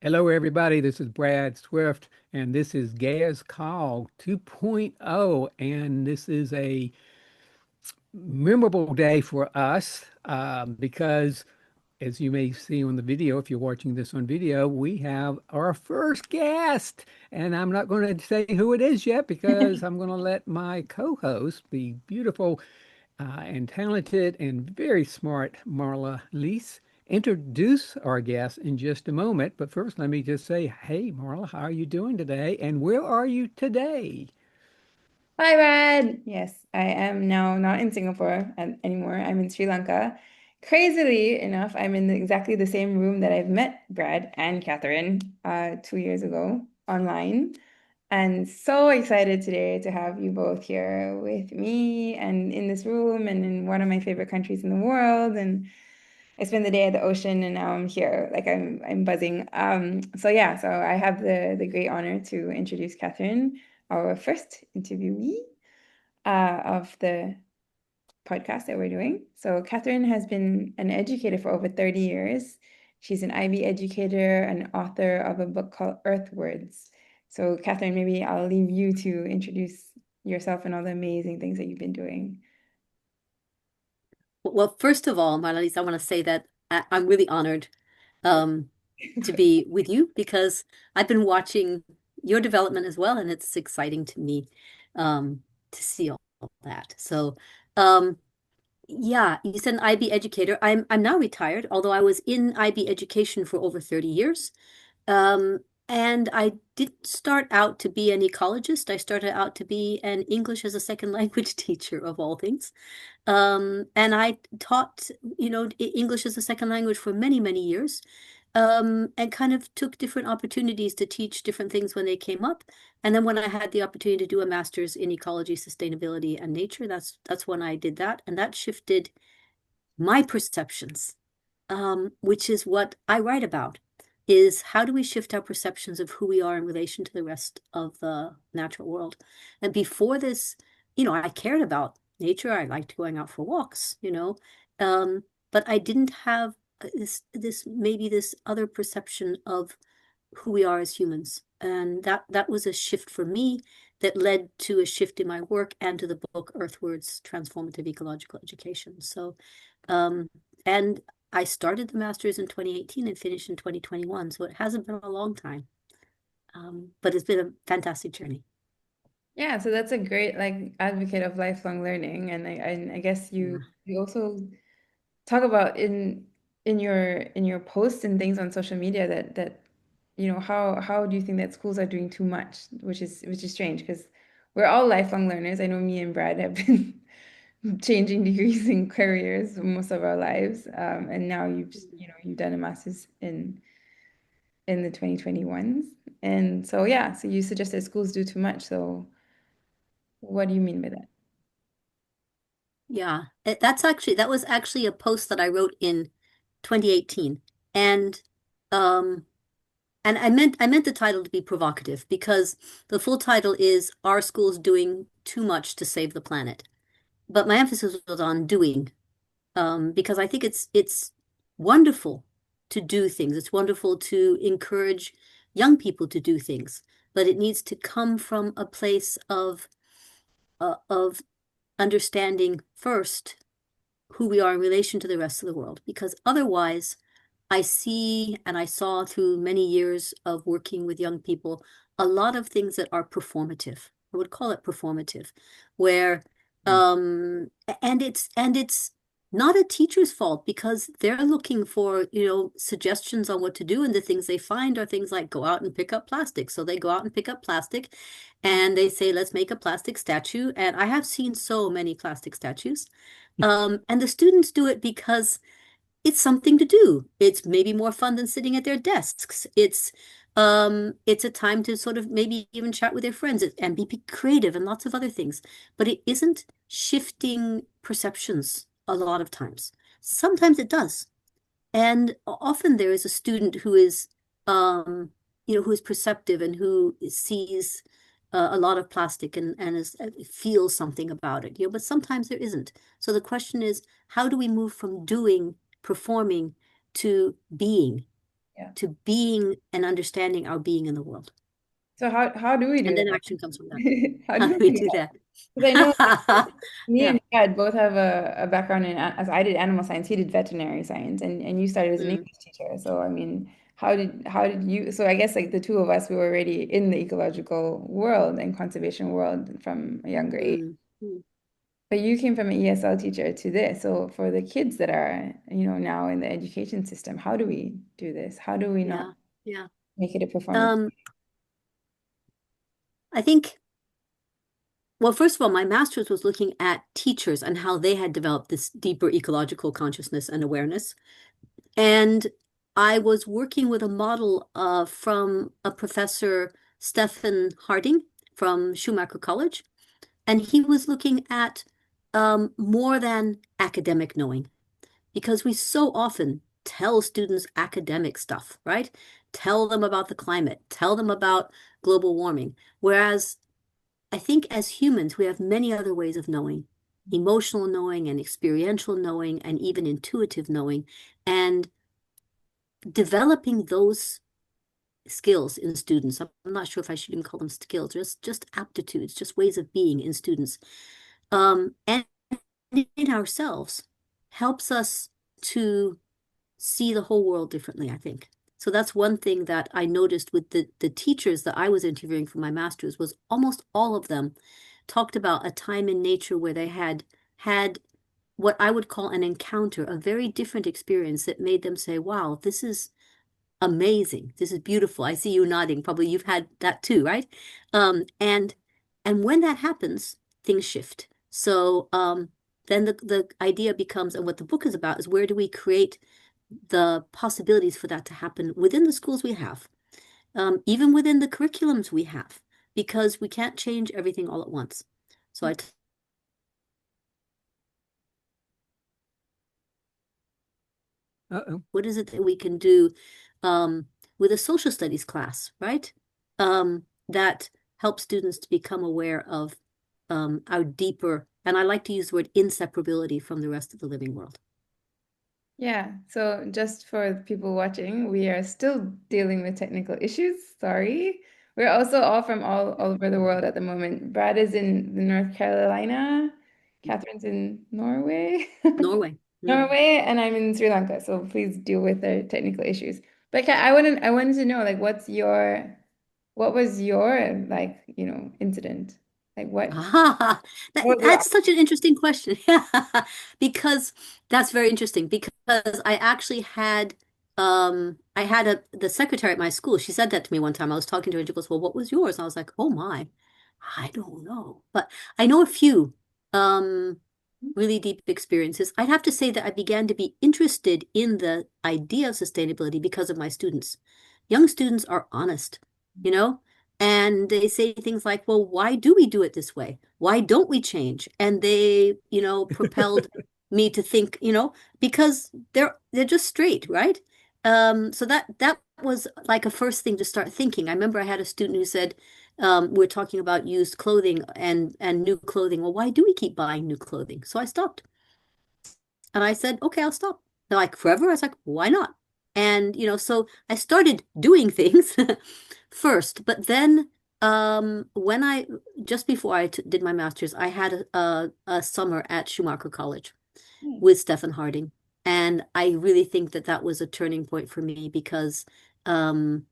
Hello, everybody. This is Brad Swift, and this is Gaia's Call 2.0. And this is a memorable day for us because, as you may see on the video, if you're watching this on video, we have our first guest. And I'm not going to say who it is yet because I'm going to let my co-host, the beautiful and talented and very smart Marla Leese, introduce our guest in just a moment. But first, let me just say, hey, Marla, how are you doing today? And where are you today? Hi, Brad. Yes, I am now not in Singapore anymore. I'm in Sri Lanka. Crazily enough, I'm in exactly the same room that I've met Brad and Catherine 2 years ago online. And so excited today to have you both here with me and in this room and in one of my favorite countries in the world. And I spent the day at the ocean and now I'm here. Like I'm buzzing. So yeah, so I have the great honor to introduce Catherine, our first interviewee of the podcast that we're doing. So, Catherine has been an educator for over 30 years. She's an IB educator and author of a book called Earthwards. So, Catherine, maybe I'll leave you to introduce yourself and all the amazing things that you've been doing. Well, first of all, Marlies, I want to say that I'm really honored um, to be with you because I've been watching your development as well, and it's exciting to me to see all that. So, um, yeah, you said an IB educator. I'm now retired, although I was in IB education for over 30 years. Um, and I didn't start out to be an ecologist. I started out to be an English as a second language teacher of all things. And I taught, English as a second language for many, many years, and kind of took different opportunities to teach different things when they came up. And then when I had the opportunity to do a master's in ecology, sustainability, and nature, that's when I did that, and that shifted my perceptions, which is what I write about, is how do we shift our perceptions of who we are in relation to the rest of the natural world. And before this, I cared about nature. I liked going out for walks, but I didn't have this other perception of who we are as humans. And that was a shift for me that led to a shift in my work and to the book Earthwards, Transformative Ecological Education. So, um, and I started the master's in 2018 and finished in 2021. So it hasn't been a long time, but it's been a fantastic journey. Yeah, so that's a great like advocate of lifelong learning, and I guess you Yeah. you also talk about in your posts and things on social media that how do you think that schools are doing too much, which is strange because we're all lifelong learners. I know me and Brad have been changing degrees and careers most of our lives, and now you've done a master's in the 2021s, and so yeah, so you suggested schools do too much. So what do you mean by that? Yeah, that was actually a post that I wrote in 2018. And um and I meant the title to be provocative because the full title is Are Schools Doing Too Much to Save the Planet? But my emphasis was on doing, because I think it's wonderful to do things. It's wonderful to encourage young people to do things, but it needs to come from a place of understanding first who we are in relation to the rest of the world, because otherwise I see and I saw through many years of working with young people a lot of things that are performative. I would call it performative, where and it's not a teacher's fault because they're looking for, suggestions on what to do, and the things they find are things like go out and pick up plastic. So they go out and pick up plastic and they say, let's make a plastic statue. And I have seen so many plastic statues. And the students do it because it's something to do. It's maybe more fun than sitting at their desks. It's a time to sort of maybe even chat with their friends and be creative and lots of other things. But it isn't shifting perceptions a lot of times. Sometimes it does. And often there is a student who is, who is perceptive and who sees a lot of plastic and feels something about it, but sometimes there isn't. So the question is, how do we move from doing, performing to being? Yeah. to being and understanding our being in the world. So how do we do And then that? action comes from that. How How do do we we do do that? that? Because I know me Yeah. and Dad both have a background in, as I did animal science, he did veterinary science, and you started as an Mm, English teacher. So I mean, how did you? So I guess like the two of us, we were already in the ecological world and conservation world from a younger age. mm, mm. But you came from an ESL teacher to this. So for the kids that are, now in the education system, how do we do this? How do we not Yeah. Yeah. make it a performance? Um, I think, well, first of all, my master's was looking at teachers and how they had developed this deeper ecological consciousness and awareness. And I was working with a model from a professor, Stephen Harding from Schumacher College. And he was looking at more than academic knowing, because we so often tell students academic stuff, right? Tell them about the climate, tell them about global warming. Whereas I think as humans, we have many other ways of knowing, emotional knowing and experiential knowing and even intuitive knowing. And developing those skills in students, I'm not sure if I should even call them skills, just aptitudes, just ways of being in students, and in ourselves helps us to see the whole world differently, I think. So that's one thing that I noticed with the teachers that I was interviewing for my master's was almost all of them talked about a time in nature where they had what I would call an encounter, a very different experience that made them say, wow, this is amazing. This is beautiful. I see you nodding. Probably you've had that too, right? Um, and and when that happens, things shift. So then the idea becomes, and what the book is about, is where do we create the possibilities for that to happen within the schools we have, even within the curriculums we have, because we can't change everything all at once. So Uh-oh. what is it that we can do with a social studies class, right? That helps students to become aware of our deeper, and I like to use the word inseparability from the rest of the living world. Yeah, so just for people watching, we are still dealing with technical issues. Sorry. We're also all from all over the world at the moment. Brad is in the North Carolina. Catherine's in Norway. Norway. Yeah. Norway, and I'm in Sri Lanka. So please deal with the technical issues. But I wanted to know, like, what was your, like, incident? Like Ah, what was your that's such an interesting question. Because that's very interesting because I had the secretary at my school. She said that to me one time. I was talking to her and she goes, "Well, what was yours?" And I was like, "Oh my, I don't know." But I know a few um really deep experiences. I'd have to say that I began to be interested in the idea of sustainability because of my students. Young students are honest, you know? And they say things like, well, why do we do it this way? Why don't we change? And they, propelled me to think, because they're just straight, right? So that was like a first thing to start thinking. I remember I had a student who said, we're talking about used clothing and new clothing. Well, why do we keep buying new clothing? So I stopped. And I said, okay, I'll stop. They're like, forever? I was like, why not? And, so I started doing things first, but then when just before I did my master's, I had a summer at Schumacher College with Stephen Harding. And I really think that that was a turning point for me because um,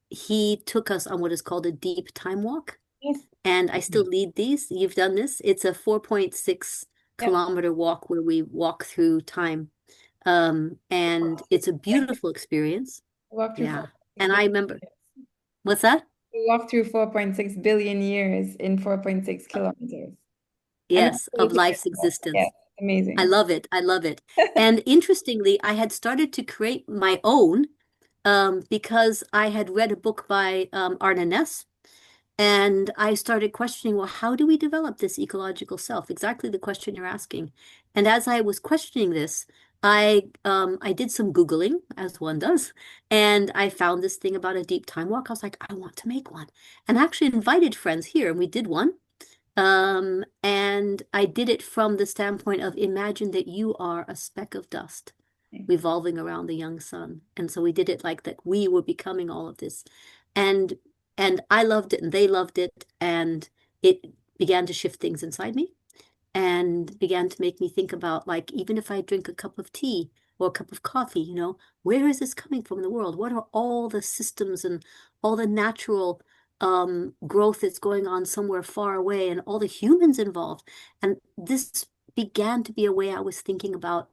he took us on what is called a deep time walk. Yes. And I still lead these. You've done this. It's a 4.6 Yep. kilometer walk where we walk through time. And it's a beautiful experience. We walked through Yeah. 4.6 And I billion remember, years. what's that? We walked through 4.6 billion years in 4.6 kilometers. I'm not Yes, sure you of can get life's that. Yeah, existence. I amazing. love it. I love it. And interestingly, I had started to create my own because I had read a book by Arne Ness. And I started questioning, well, how do we develop this ecological self? Exactly the question you're asking. And as I was questioning this, I did some Googling, as one does, and I found this thing about a deep time walk. I was like, I want to make one. And I actually invited friends here, and we did one. And I did it from the standpoint of imagine that you are a speck of dust. revolving around the young sun. And so we did it like that. We were becoming all of this. And I loved it and they loved it. And it began to shift things inside me and began to make me think about, like, even if I drink a cup of tea or a cup of coffee, where is this coming from in the world? What are all the systems and all the natural growth that's going on somewhere far away and all the humans involved? And this began to be a way I was thinking about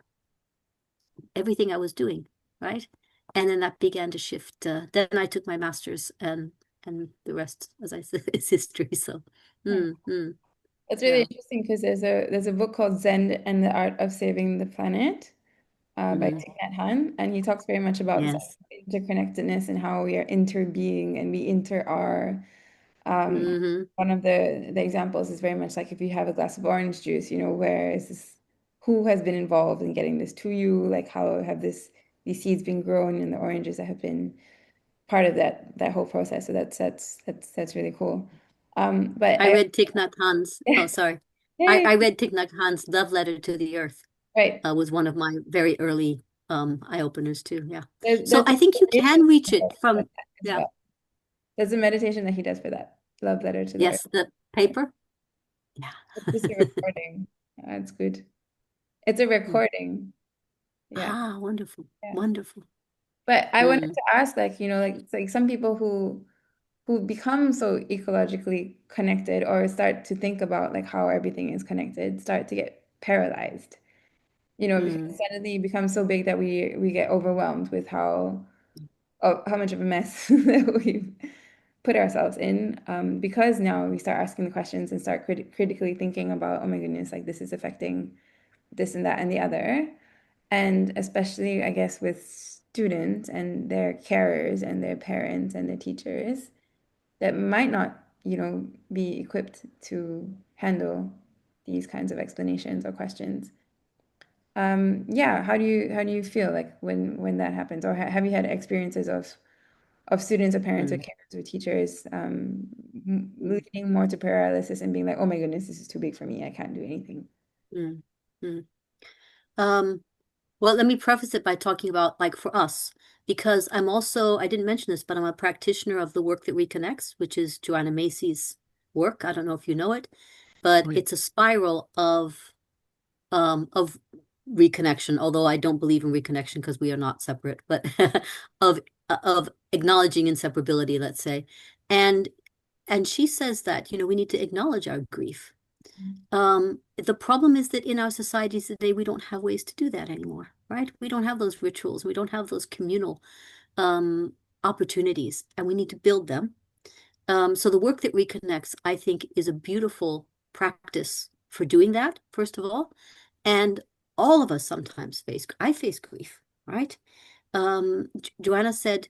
everything I was doing, right? And then that began to shift. Then I took my master's, and the rest, as I said, is history. So, It's really yeah. interesting because there's a book called Zen and the Art of Saving the Planet by Hmm. Thich Nhat Hanh, and he talks very much about Yes. interconnectedness and how we are interbeing and we inter are. Hmm. One of the examples is very much like if you have a glass of orange juice, where is this, who has been involved in getting this to you? Like how have these seeds been grown and the oranges that have been part of that whole process. So that's really cool. But I read Thich Nhat Hanh's. Oh, sorry. Yay, I read Thich Nhat Hanh's Love Letter to the Earth. right. Was one of my very early eye openers too. Yeah. So There's a I think you meditation can reach he it does for from, that as yeah. well. There's a meditation that he does for that. Love letter to the earth. Yes, the paper. Yeah. It's just a recording. It's good. It's a Mm. recording. Yeah. Ah, wonderful. Yeah. Wonderful. But I wanted Mm, to ask, like, like it's like some people who become so ecologically connected or start to think about like how everything is connected, start to get paralyzed. mm, Because suddenly it becomes so big that we get overwhelmed with how much of a mess that we've put ourselves in. Because now we start asking the questions and start critically thinking about, oh my goodness, like this is affecting this and that and the other. And especially, I guess, with students and their carers and their parents and their teachers that might not, be equipped to handle these kinds of explanations or questions. Yeah, how do you feel like when that happens, or have you had experiences of students or parents or mm, carers or teachers leading more to paralysis and being like, oh my goodness, this is too big for me, I can't do anything. mm, mm. Um, well, let me preface it by talking about, like, for us, because I didn't mention this, but I'm a practitioner of the work that reconnects, which is Joanna Macy's work. I don't know if you know it, but Oh, yeah. it's a spiral of reconnection, although I don't believe in reconnection because we are not separate, but of of acknowledging inseparability, let's say. And she says that, we need to acknowledge our grief. The problem is that in our societies today, we don't have ways to do that anymore, right? We don't have those rituals, we don't have those communal um, opportunities, and we need to build them. So the work that reconnects, I think, is a beautiful practice for doing that, first of all. And all of us sometimes I face grief, right? Joanna said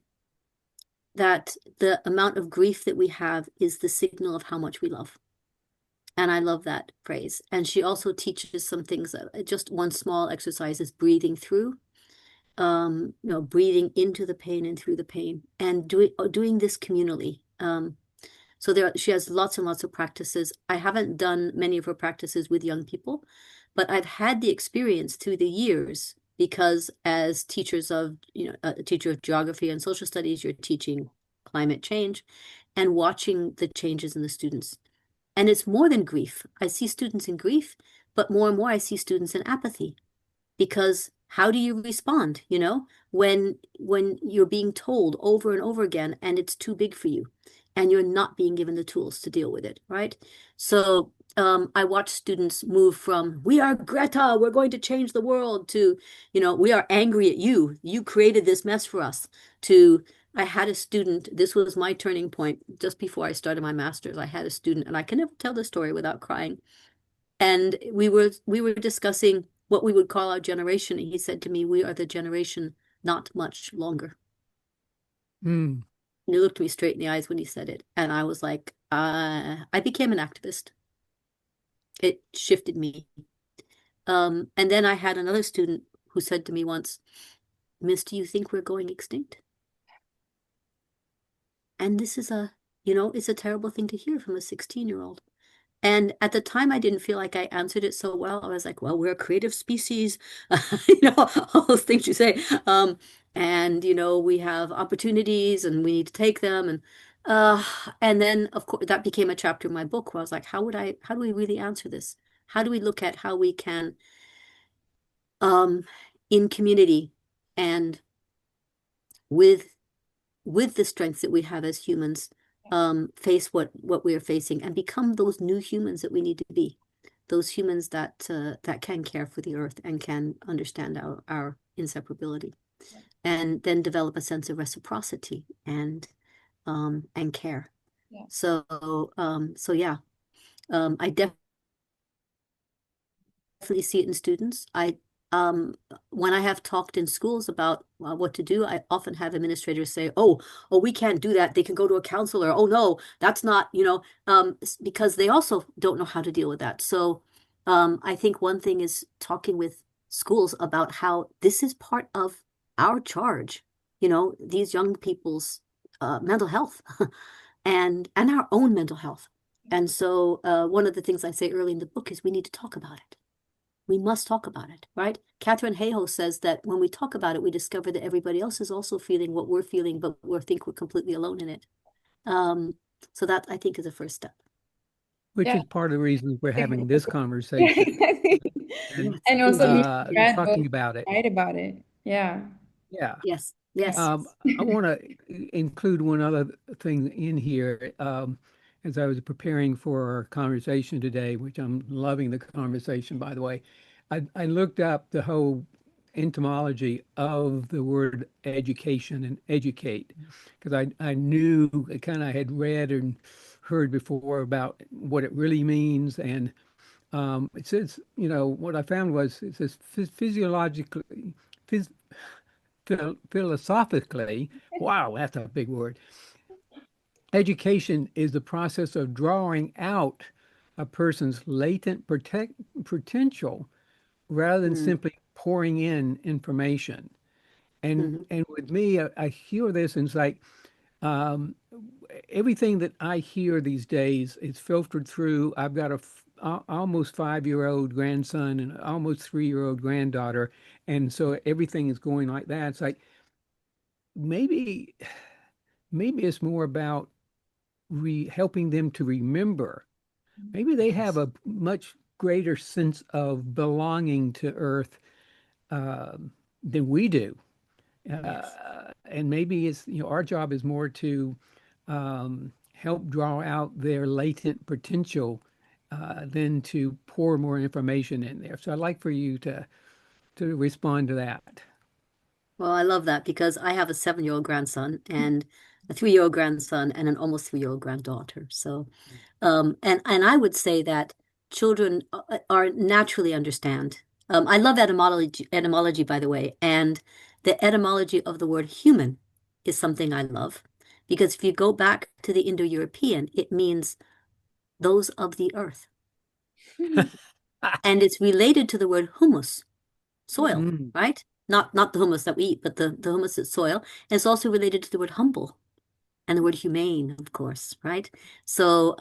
that the amount of grief that we have is the signal of how much we love. And I love that phrase. And she also teaches some things, just one small exercise is breathing through, breathing into the pain and through the pain, and doing this communally. So she has lots and lots of practices. I haven't done many of her practices with young people, but I've had the experience through the years because as teachers of, a teacher of geography and social studies, you're teaching climate change and watching the changes in the students. And it's more than grief. I see students in grief, but more and more I see students in apathy because how do you respond, when you're being told over and over again and it's too big for you and you're not being given the tools to deal with it, right? So I watch students move from we are Greta, we're going to change the world, to we are angry at you created this mess for us, to I had a student, this was my turning point just before I started my master's. I had a student, and I can never tell the story without crying, and we were discussing what we would call our generation. And he said to me, we are the generation not much longer. Mm. And he looked me straight in the eyes when he said it. And I was like, I became an activist. It shifted me. And then I had another student who said to me once, Miss, do you think we're going extinct? And this is it's a terrible thing to hear from a 16-year-old. And at the time, I didn't feel like I answered it so well. I was like, well, we're a creative species, all those things you say. And, we have opportunities and we need to take them. Uh, and then, of course, that became a chapter in my book where I was like, how do we really answer this? How do we look at how we can, um, in community and with the strengths that we have as humans, face what we are facing and become those new humans that we need to be, those humans that can care for the earth and can understand our inseparability, and then develop a sense of reciprocity and care. Yeah. So yeah, I definitely see it in students. Um, when I have talked in schools about what to do, I often have administrators say, "Oh, we can't do that. They can go to a counselor." "Oh no, that's not," because they also don't know how to deal with that. So, I think one thing is talking with schools about how this is part of our charge, these young people's mental health and our own mental health. And so, one of the things I say early in the book is we need to talk about it. We must talk about it, right? Katherine Hayhoe says that when we talk about it, we discover that everybody else is also feeling what we're feeling, but we think we're completely alone in it. Um, so that I think is a first step. which Yeah. is part of the reason we're having this Yeah, conversation exactly. and Yes, And also me indeed. and Brad both talking about it. write about it. Yeah. Yeah. Yes, Yeah. yes. I want to include one other thing in here. As I was preparing for our conversation today, which I'm loving the conversation, by the way, I looked up the whole etymology of the word education and educate, because I knew, I kind of had read and heard before about what it really means. And it says, what I found was it says physiologically, philosophically, wow, that's a big word. Education is the process of drawing out a person's latent potential rather than Mm, simply pouring in information. And mhm. and with me, I hear this and it's like um, everything that I hear these days is filtered through. I've got almost 5-year-old grandson and an almost 3-year-old granddaughter, and so everything is going like that. It's like maybe maybe it's more about helping them to remember. Maybe they have Yes. a much greater sense of belonging to Earth than we do. Yes. And maybe it's, our job is more to help draw out their latent potential than to pour more information in there. So I'd like for you to respond to that. Well, I love that because I have a 7-year-old grandson and a 3-year-old grandson and an almost 3-year-old granddaughter. So, and I would say that children are naturally understand. I love etymology, by the way, and the etymology of the word human is something I love because if you go back to the Indo-European, it means those of the earth, and it's related to the word humus, soil, Mm, right? Not the hummus that we eat, but the hummus that's soil. And it's also related to the word humble and the word humane, of course, right? So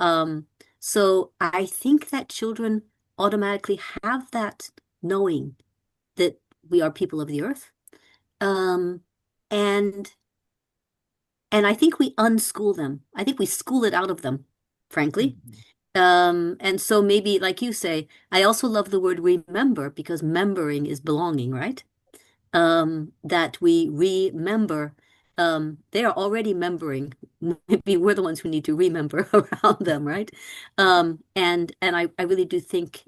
I think that children automatically have that knowing that we are people of the earth. Um, and and I think we unschool them. I think we school it out of them, frankly. mhm. And so maybe, like you say, I also love the word remember because membering is belonging, right? That we remember. They are already membering. Maybe we're the ones who need to remember around them, right? And I really do think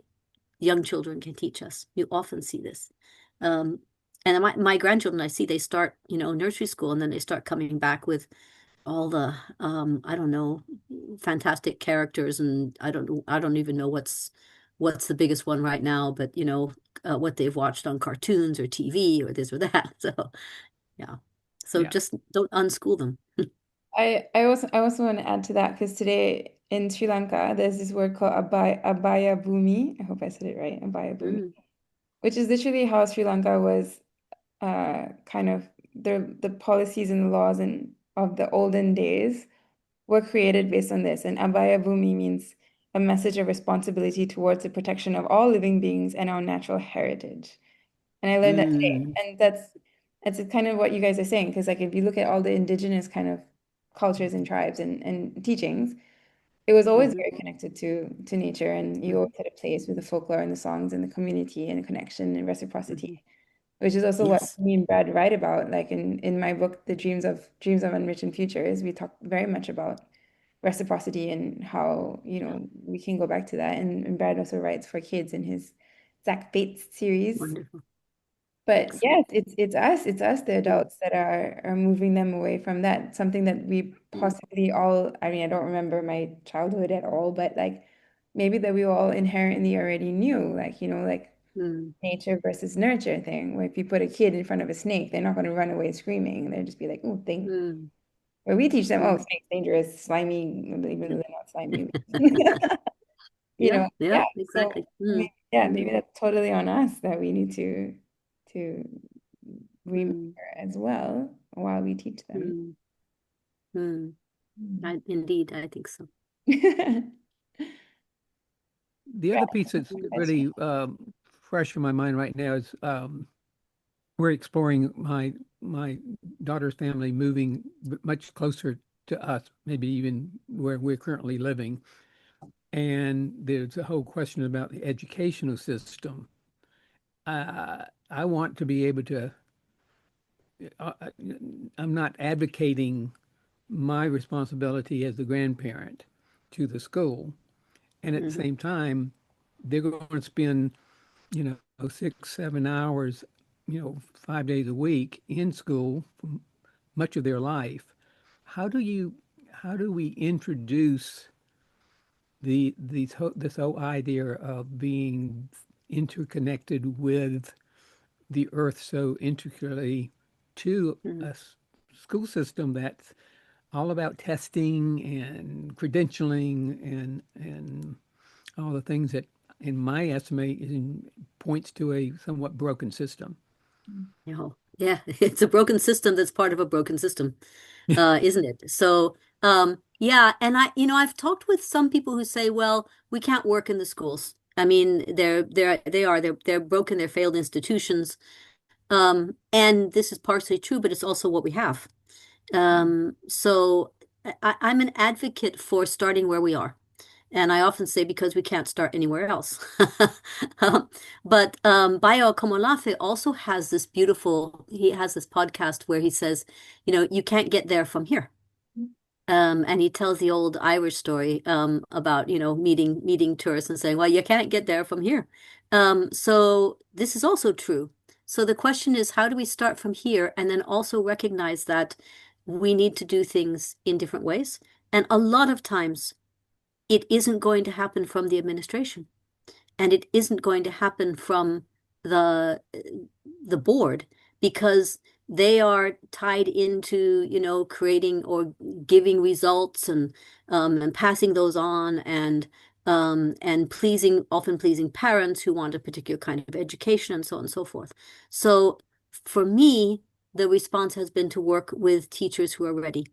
young children can teach us. You often see this. Um, and my grandchildren, I see they start, nursery school, and then they start coming back with all the I don't know, fantastic characters, and I don't even know what's the biggest one right now, but what they've watched on cartoons or TV or this or that. So yeah. So Yeah. just don't unschool them. I also want to add to that because today in Sri Lanka there's this word called abaya bhumi. I hope I said it right, abaya bhumi, Mm, which is literally how Sri Lanka was kind of the policies and the laws and of the olden days were created based on this. And abaya bhumi means a message of responsibility towards the protection of all living beings and our natural heritage. And I learned that today. Mm, And that's kind of what you guys are saying. Because like if you look at all the indigenous kind of cultures and tribes and teachings, it was always mhm, very connected to nature. And you mhm, always had a place with the folklore and the songs and the community and the connection and reciprocity, mhm. which is also what Yes. me and Brad write about. Like in my book, The Dreams of Unwritten Futures, we talk very much about reciprocity and how, Yeah. we can go back to that. And Brad also writes for kids in his Zach Bates series. Wonderful. But Excellent. yes, it's us, the adults, that are moving them away from that. Something that we Mm, possibly all, I mean, I don't remember my childhood at all, but like maybe that we all inherently already knew, like, like mm, nature versus nurture thing, where if you put a kid in front of a snake, they're not going to run away screaming. They'll just be like, oh, thing. mm, Where we teach them, oh, mm. snake's dangerous, slimy, even though they're not slimy. Yeah, yeah, Yeah. So exactly. yeah, maybe Mm, that's totally on us that we need to remember mm, as well while we teach them. mm, mm. Mm. Indeed, I think so. The other piece that's That's really fresh in my mind right now is we're exploring my daughter's family moving much closer to us, maybe even where we're currently living. And there's a whole question about the educational system. I want to be able to, uh, uh, I'm not advocating my responsibility as the grandparent to the school. And at the Hmm. same time, they're going to spend, 6, 7 hours, 5 days a week in school for much of their life. How do you, how do we introduce this whole idea of being interconnected with the earth so intricately to a Mm. school system that's all about testing and credentialing and all the things that, in my estimate, points to a somewhat broken system. Yeah, it's a broken system that's part of a broken system, isn't it? So, yeah, and I've talked with some people who say, well, we can't work in the schools. I mean, they're broken, they're failed institutions. And this is partially true, but it's also what we have. So I'm an advocate for starting where we are. And I often say because we can't start anywhere else. But Bayo Komolafe also has he has this podcast where he says, you can't get there from here. And he tells the old Irish story about, meeting tourists and saying, well, you can't get there from here. So this is also true. So the question is, how do we start from here and then also recognize that we need to do things in different ways? And a lot of times it isn't going to happen from the administration and it isn't going to happen from the the board because they are tied into, creating or giving results and passing those on and often pleasing parents who want a particular kind of education and so on and so forth. So for me, the response has been to work with teachers who are ready.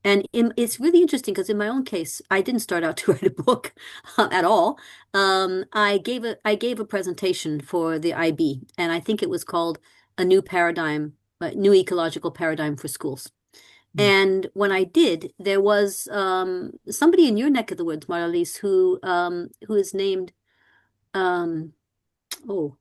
And it's really interesting because in my own case, I didn't start out to write a book at all. I gave a presentation for the IB, and I think it was called a new paradigm, a new ecological paradigm for schools. Mm. And when I did, there was somebody in your neck of the woods, Marlies, who is named oh,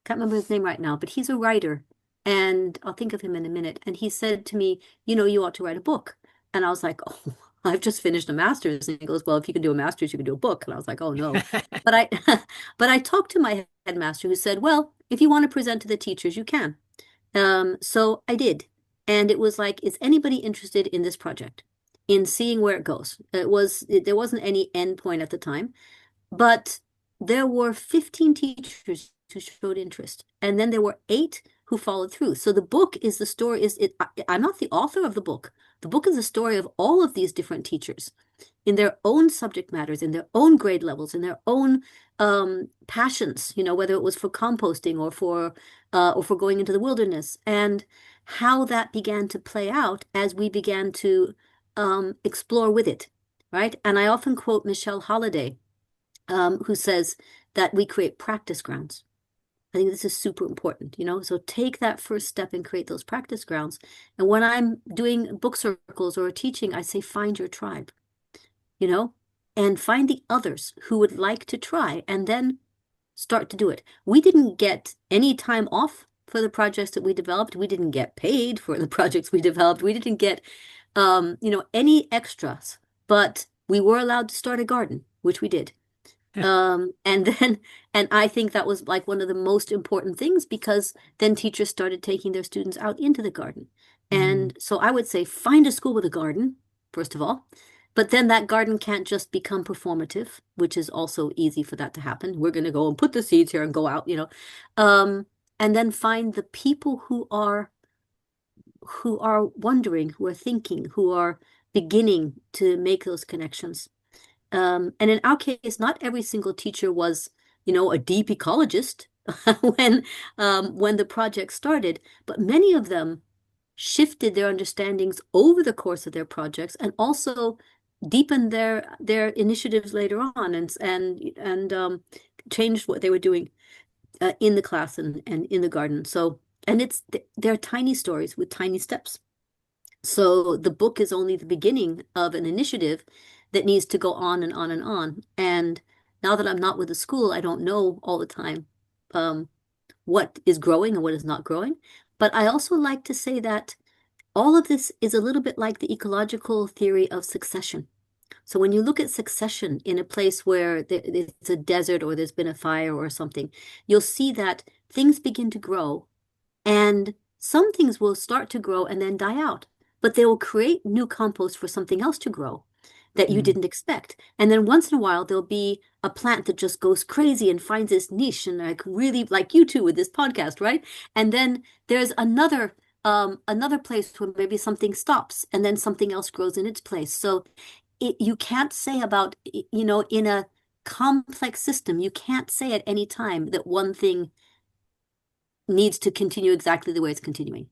can't remember his name right now, but he's a writer, and I'll think of him in a minute. And he said to me, you ought to write a book. And I was like, oh, I've just finished a master's. And he goes, well, if you can do a master's, you can do a book. And I was like, oh no. But I but I talked to my headmaster who said, well, if you want to present to the teachers, you can. So I did. And it was like, is anybody interested in this project? In seeing where it goes. There wasn't any end point at the time. But there were 15 teachers who showed interest, and then there were 8 who followed through. So the book is the story is it I'm not the author of the book. The book is the story of all of these different teachers in their own subject matters, in their own grade levels, in their own passions, whether it was for composting or for going into the wilderness, and how that began to play out as we began to explore with it. right? And I often quote Michelle Holliday, who says that we create practice grounds. I think this is super important, So take that first step and create those practice grounds. And when I'm doing book circles or teaching, I say, find your tribe, you know, and find the others who would like to try and then start to do it. We didn't get any time off for the projects that we developed. We didn't get paid for the projects we developed. We didn't get, any extras, but we were allowed to start a garden, which we did. And then, and I think that was like one of the most important things because then teachers started taking their students out into the garden. And so I would say find a school with a garden, first of all. But then that garden can't just become performative, which is also easy for that to happen. We're going to go and put the seeds here and go out. And then find the people who are wondering, who are thinking, who are beginning to make those connections. And in our case, not every single teacher was, a deep ecologist when the project started, but many of them shifted their understandings over the course of their projects and also deepened their initiatives later on and changed what they were doing in the class and in the garden. So, and they're tiny stories with tiny steps. So the book is only the beginning of an initiative that needs to go on and on and on. And now that I'm not with the school, I don't know all the time what is growing and what is not growing. But I also like to say that all of this is a little bit like the ecological theory of succession. So when you look at succession in a place where it's a desert or there's been a fire or something, you'll see that things begin to grow and some things will start to grow and then die out, but they will create new compost for something else to grow that you didn't expect. And then once in a while, there'll be a plant that just goes crazy and finds this niche and like really like you two with this podcast, right? And then there's another place where maybe something stops and then something else grows in its place. So you can't say about, in a complex system, you can't say at any time that one thing needs to continue exactly the way it's continuing.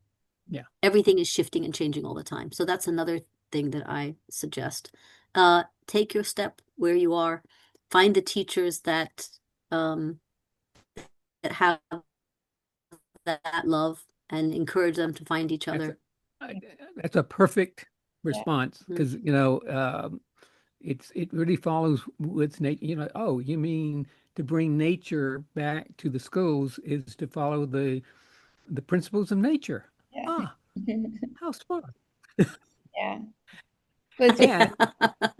Yeah. Everything is shifting and changing all the time. So that's another thing that I suggest. Take your step where you are. Find the teachers that have that love and encourage them to find each other. That's a perfect Yeah. response because it really follows with nature. Oh, you mean to bring nature back to the schools is to follow the principles of nature. Yeah. Ah, how smart. Yeah. But it's And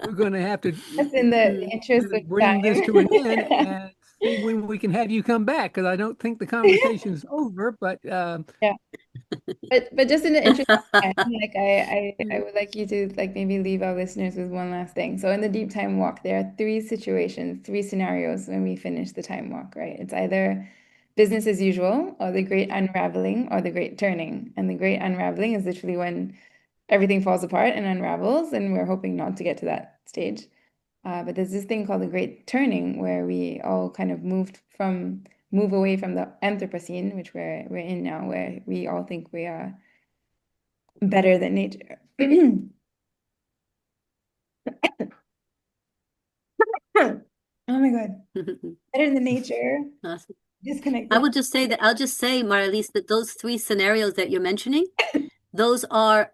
we're going to have to just in the interest of bring this to an end time. and see when we can have you come back because I don't think the conversation's over, but Yeah. But just in the interest of time, like I would like you to like maybe leave our listeners with one last thing. So in the deep time walk, there are three situations, three scenarios when we finish the time walk, right? It's either business as usual or the great unraveling or the great turning. And the great unraveling is literally when everything falls apart and unravels, and we're hoping not to get to that stage. But there's this thing called the great turning where we all kind of move away from the Anthropocene, which we're in now, where we all think we are better than nature. Oh my God. Better than nature. Awesome. Disconnected. I'll just say, Marlies, that those three scenarios that you're mentioning, those are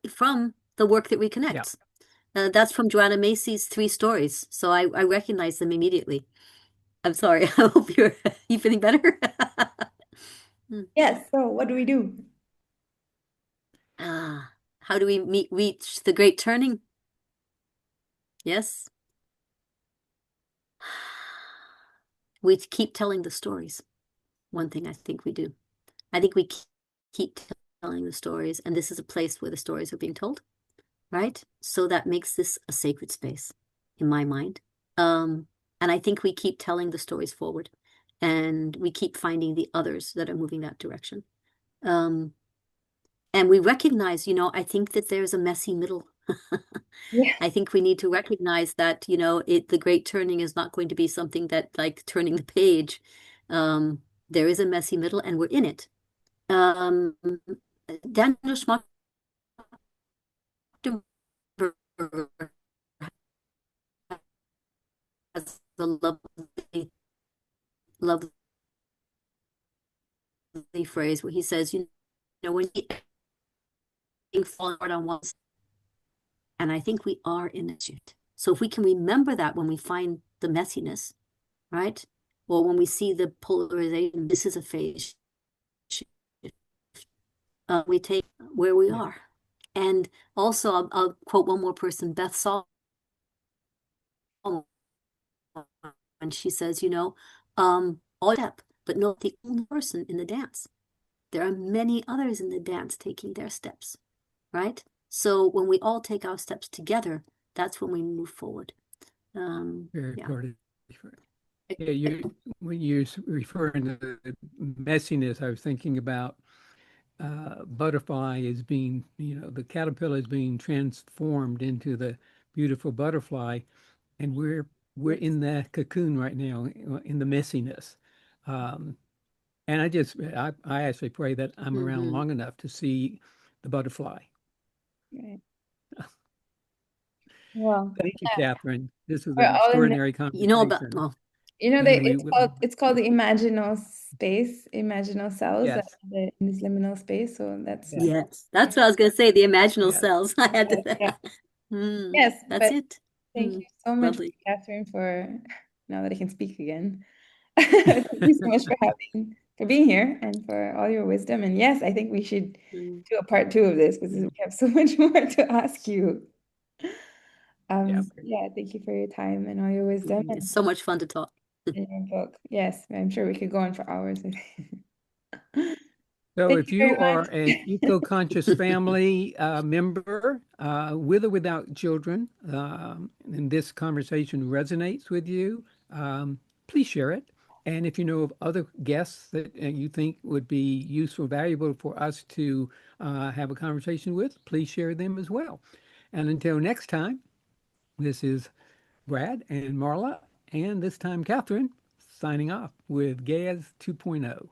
from the work that reconnects. That's from Joanna Macy's 3 stories. So I recognize them immediately. I'm sorry. I hope you feeling better? Yes. So what do we do? How do we reach the great turning? Yes. We keep telling the stories. One thing I think we do. I think we keep telling the stories, and this is a place where the stories are being told, right? So that makes this a sacred space in my mind. And I think we keep telling the stories forward, and we keep finding the others that are moving that direction. And we recognize, I think that there's a messy middle. Yeah. I think we need to recognize that, the great turning is not going to be something that like turning the page. There is a messy middle and we're in it. Daniel Schmachtenberger has a lovely, lovely phrase where he says, you know, when you fall hard on one, and I think we are in a shift. So if we can remember that when we find the messiness, right? Or when we see the polarization, this is a phase shift. We take where we Yeah. are. And also, I'll quote one more person, Beth Solomon, and she says, you know, all step, but not the only person in the dance. There are many others in the dance taking their steps, right? So when we all take our steps together, that's when we move forward. Very Yeah. part of yeah, when you're referring to the messiness, I was thinking about butterfly is being, the caterpillar is being transformed into the beautiful butterfly, and we're in that cocoon right now, in the messiness. Um, and I actually pray that I'm around Mm-hmm. long enough to see the butterfly. Right. Well, Thank you, Catherine. This was we're an all in the, extraordinary You know about, conversation, well, and we it's called the imaginal space, imaginal cells that yes, in this liminal space. So that's yes, yes, that's what I was going to say, the imaginal yes. cells. I had yeah. to, Yes, that's but it. thank Mm, you so much, lovely. Catherine, for now that I can speak again. Thank you so much for being here and for all your wisdom. And yes, I think we should Mm, do a part two of this because we have so much more to ask you. Yeah. Yeah, thank you for your time and all your wisdom It's so much fun to talk. and your book. Yes, I'm sure we could go on for hours. So Thank if you very you are much. an eco-conscious family member, with or without children, and this conversation resonates with you, please share it. And if you know of other guests that you think would be useful, valuable for us to have a conversation with, please share them as well. And until next time, this is Brad and Marla, and this time Catherine, signing off with Gaia 2.0.